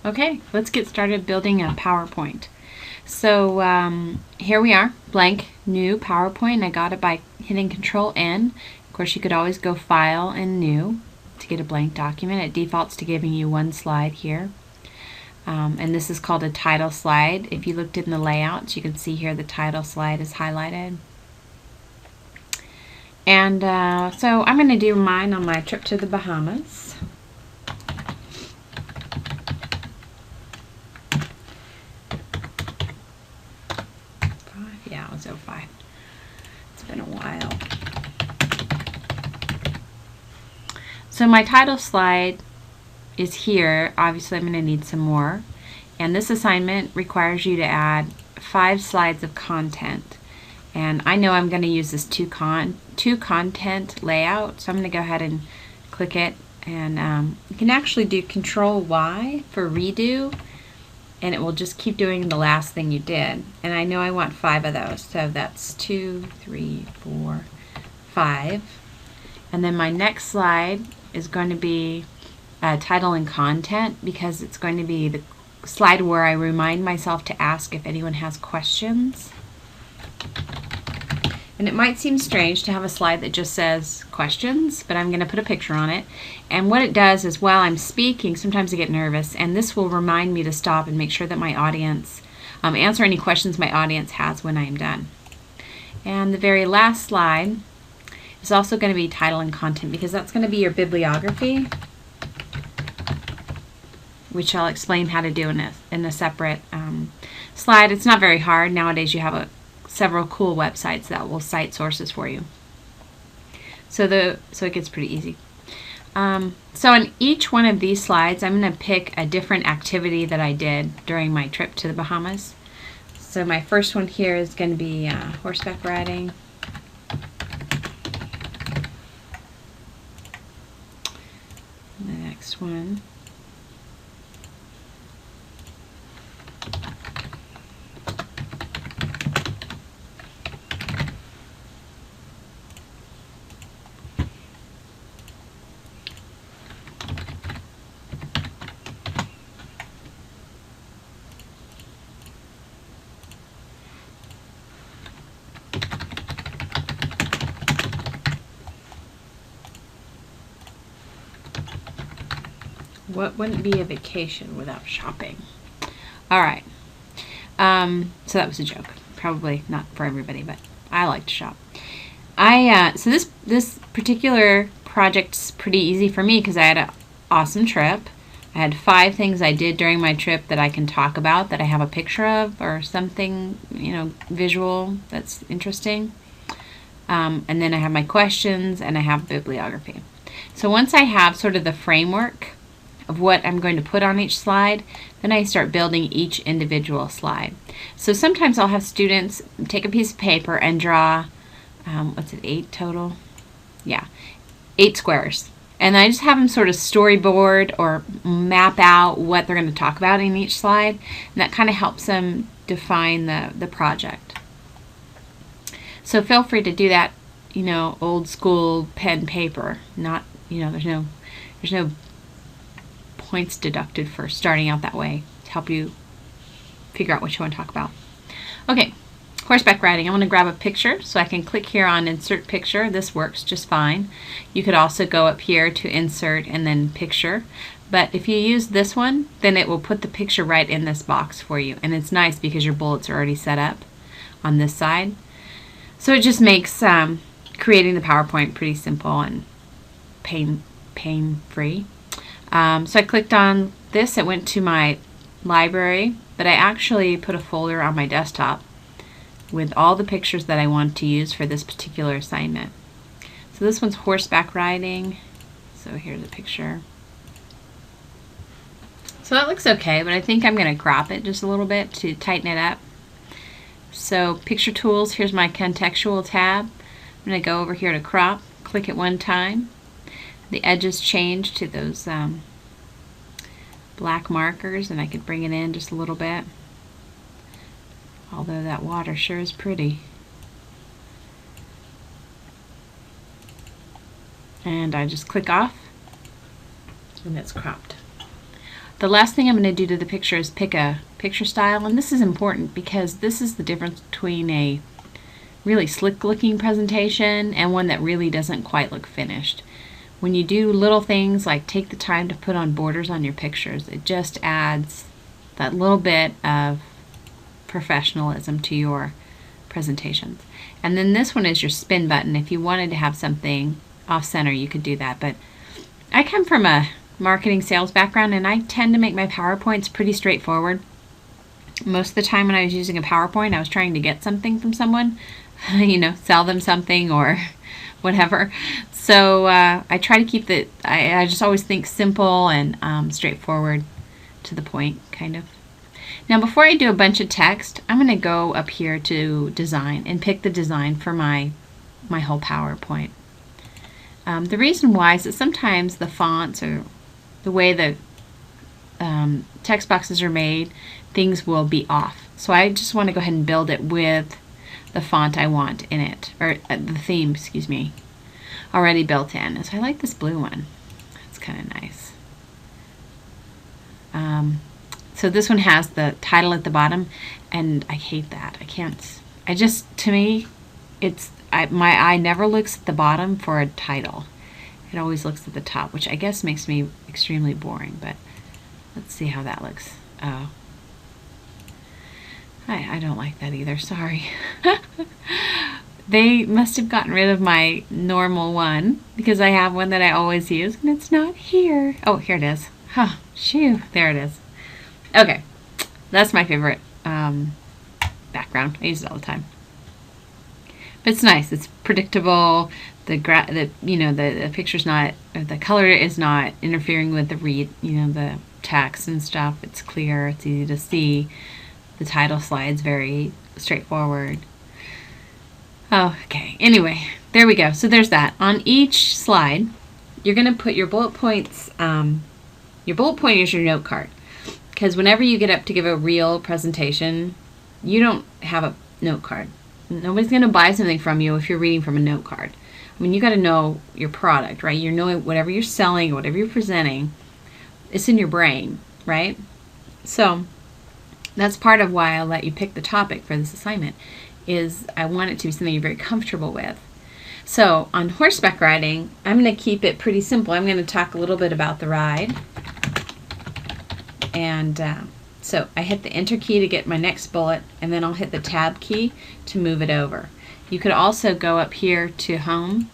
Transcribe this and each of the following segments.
Okay, let's get started building a PowerPoint. So here we are, blank, new PowerPoint. I got it by hitting Control N. Of course, you could always go File and New to get a blank document. It defaults to giving you one slide here. And this is called a title slide. If you looked in the layouts, you can see here the title slide is highlighted. And so I'm going to do mine on my trip to the Bahamas. Yeah, it was 05. It's been a while. So my title slide is here. Obviously, I'm going to need some more. And this assignment requires you to add 5 slides of content. And I know I'm going to use this two content layout, so I'm going to go ahead and click it. And you can actually do Control Y for redo, and it will just keep doing the last thing you did. And I know I want 5 of those, so that's 2, 3, 4, 5. And then my next slide is going to be title and content, because it's going to be the slide where I remind myself to ask if anyone has questions. And it might seem strange to have a slide that just says questions, but I'm going to put a picture on it. And what it does is, while I'm speaking, sometimes I get nervous, and this will remind me to stop and make sure that my audience, answer any questions my audience has when I am done. And the very last slide is also going to be title and content, because that's going to be your bibliography, which I'll explain how to do in a separate slide. It's not very hard. Nowadays you have several cool websites that will cite sources for you. So it gets pretty easy. So in each one of these slides, I'm going to pick a different activity that I did during my trip to the Bahamas. So my first one here is going to be horseback riding. The next one. What wouldn't be a vacation without shopping? All right. So that was a joke. Probably not for everybody, but I like to shop. So this particular project's pretty easy for me because I had an awesome trip. I had 5 things I did during my trip that I can talk about, that I have a picture of or something, visual that's interesting. And then I have my questions and I have bibliography. So once I have sort of the framework of what I'm going to put on each slide, then I start building each individual slide. So sometimes I'll have students take a piece of paper and draw, 8 total? Yeah, 8 squares. And I just have them sort of storyboard or map out what they're going to talk about in each slide, and that kind of helps them define the project. So feel free to do that, old school pen paper. Not, there's no points deducted for starting out that way to help you figure out what you want to talk about. Okay, horseback riding. I want to grab a picture, so I can click here on Insert Picture. This works just fine. You could also go up here to Insert and then Picture. But if you use this one, then it will put the picture right in this box for you. And it's nice because your bullets are already set up on this side. So it just makes creating the PowerPoint pretty simple and pain-free. So I clicked on this. It went to my library, but I actually put a folder on my desktop with all the pictures that I want to use for this particular assignment. So this one's horseback riding. So here's a picture. So that looks okay, but I think I'm going to crop it just a little bit to tighten it up. So Picture Tools, here's my contextual tab. I'm going to go over here to crop, click it one time. The edges change to those black markers, and I could bring it in just a little bit. Although that water sure is pretty. And I just click off, and it's cropped. the last thing I'm going to do to the picture is pick a picture style, and this is important because this is the difference between a really slick looking presentation and one that really doesn't quite look finished. When you do little things like take the time to put on borders on your pictures, it just adds that little bit of professionalism to your presentations. And then this one is your spin button. If you wanted to have something off center, you could do that. But I come from a marketing sales background, and I tend to make my PowerPoints pretty straightforward. Most of the time when I was using a PowerPoint, I was trying to get something from someone, you know, sell them something or whatever. So I try to keep I just always think simple and straightforward, to the point, kind of. Now before I do a bunch of text, I'm going to go up here to design and pick the design for my whole PowerPoint. The reason why is that sometimes the fonts or the way the text boxes are made, things will be off. So I just want to go ahead and build it with the font I want in it, or the theme, excuse me, already built in. So I like this blue one. It's kind of nice. So this one has the title at the bottom, and I hate that. To me, my eye never looks at the bottom for a title. It always looks at the top, which I guess makes me extremely boring, but let's see how that looks. Oh, I don't like that either, sorry. They must have gotten rid of my normal one, because I have one that I always use, and it's not here. Oh, here it is. Huh, shoo, there it is. Okay, that's my favorite background. I use it all the time. But it's nice. It's predictable. The picture's not, or the color is not interfering with the text and stuff. It's clear. It's easy to see. The title slide's very straightforward. Oh, okay. Anyway, there we go. So there's that. On each slide, you're going to put your bullet points. Your bullet point is your note card. Because whenever you get up to give a real presentation, you don't have a note card. Nobody's going to buy something from you if you're reading from a note card. I mean, you got to know your product, right? You're knowing whatever you're selling, whatever you're presenting, it's in your brain, right? So that's part of why I let you pick the topic for this assignment, is I want it to be something you're very comfortable with. So on horseback riding, I'm going to keep it pretty simple. I'm going to talk a little bit about the ride. And so I hit the enter key to get my next bullet, and then I'll hit the tab key to move it over. You could also go up here to home,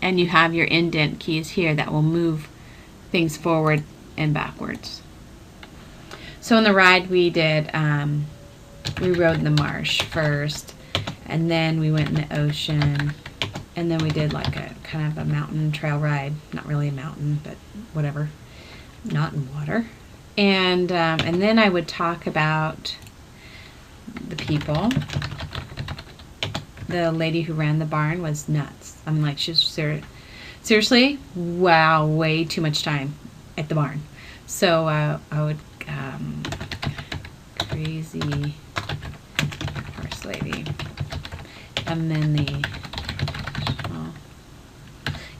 and you have your indent keys here that will move things forward and backwards. So in the ride we did, we rode in the marsh first, and then we went in the ocean, and then we did like a kind of a mountain trail ride. Not really a mountain, but whatever. Not in water. And then I would talk about the people. The lady who ran the barn was nuts. I'm like, she's seriously, wow, way too much time at the barn. So I would, crazy horse lady. And then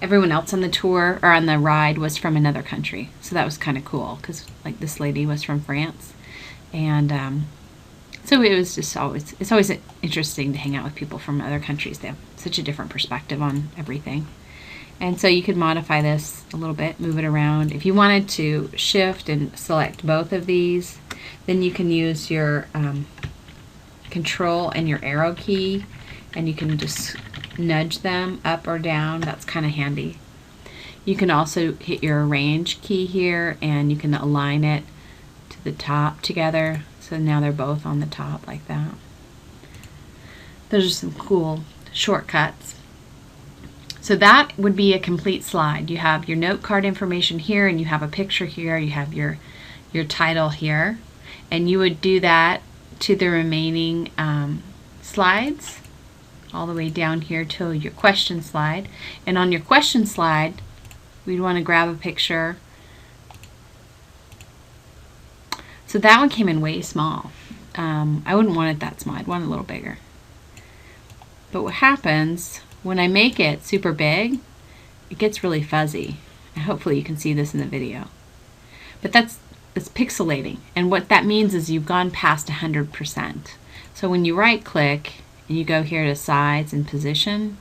everyone else on the tour or on the ride was from another country, so that was kind of cool, because like this lady was from France, and so it was just it's always interesting to hang out with people from other countries. They have such a different perspective on everything, and so you could modify this a little bit, move it around. If you wanted to shift and select both of these, then you can use your control and your arrow key, and you can just nudge them up or down. That's kind of handy. You can also hit your arrange key here, and you can align it to the top together, so now they're both on the top like that. Those are some cool shortcuts. So that would be a complete slide. You have your note card information here, and you have a picture here, you have your title here, and you would do that to the remaining slides, all the way down here till your question slide. And on your question slide, we'd want to grab a picture. So that one came in way small. I wouldn't want it that small. I'd want it a little bigger. But what happens when I make it super big, it gets really fuzzy. And hopefully you can see this in the video. But that's it's pixelating. And what that means is you've gone past 100%. So when you right click and you go here to size and position,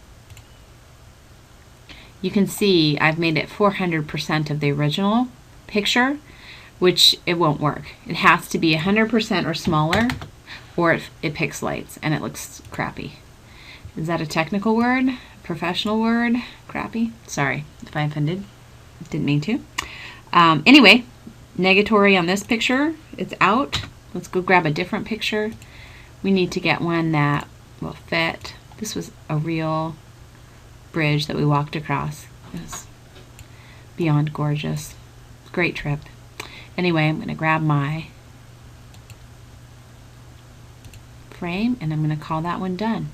you can see I've made it 400% of the original picture, which it won't work. It has to be 100% or smaller, or it pixelates and it looks crappy. Is that a technical word? Professional word? Crappy? Sorry if I offended. Didn't mean to. Anyway, negatory on this picture. It's out. Let's go grab a different picture. We need to get one that will fit. This was a real bridge that we walked across. It was beyond gorgeous. Great trip. Anyway, I'm going to grab my frame and I'm going to call that one done.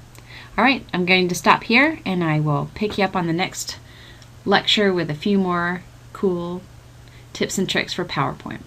All right, I'm going to stop here and I will pick you up on the next lecture with a few more cool tips and tricks for PowerPoint.